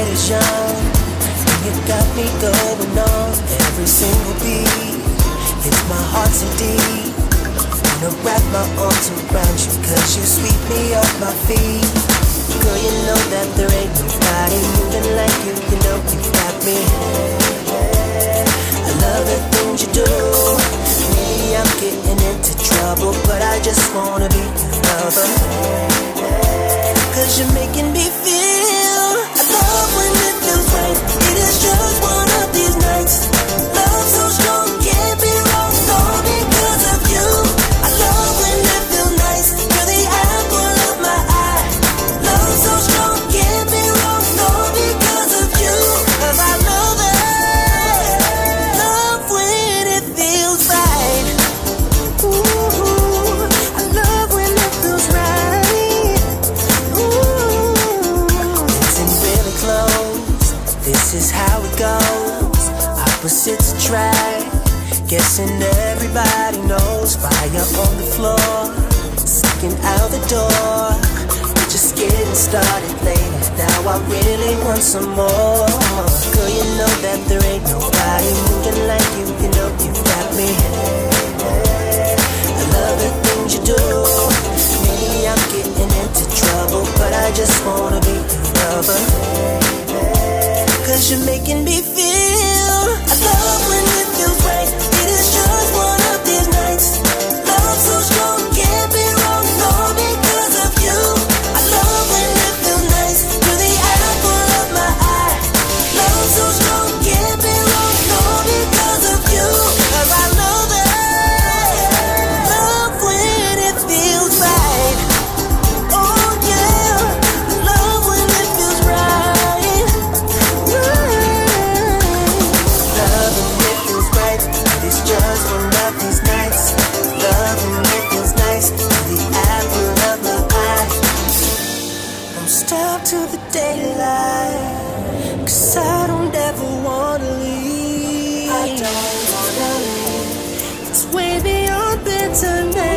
is young, and you got me going on every single beat. It's my heart so deep, wanna wrap my arms around you, cause you sweep me off my feet. Girl, you know that there ain't nobody moving like you, you know you got me. I love the things you do. Maybe I'm getting into trouble, but I just wanna be your lover, cause you're making me feel. I love when it feels right. It is just one of these nights. Love so strong, can't be wrong, all because of you. I love when it feels nice. You're the apple of my eye. Love so strong, can't be wrong, all because of you. Cause I love it. Love when it feels right. Ooh, I love when it feels right. Ooh, listen really close. This is how it goes. Opposites attract. Guessing everybody knows. Fire on the floor, sneaking out the door. We're just getting started, lady. Now I really want some more. Girl, you know that there ain't nobody moving like you. You know you got me. I love the things you do. Maybe I'm getting into trouble, but I just wanna be your lover, cause you're making me feel. I love when it feels right. It is just one of these nights. Love so strong, can't be wrong, all because of you. I love when it feels nice. You're the apple of my eye. Love so strong, can't be wrong, all because of you. Cause I love it. Love when it feels right. Oh yeah, I love when it feels right. Love when it feels right. It's just one of these nights. Love when it feels nice. The apple of my eye. I'm stuck to the daylight, cause I don't ever wanna leave. I don't wanna leave. It's way beyond bitterness.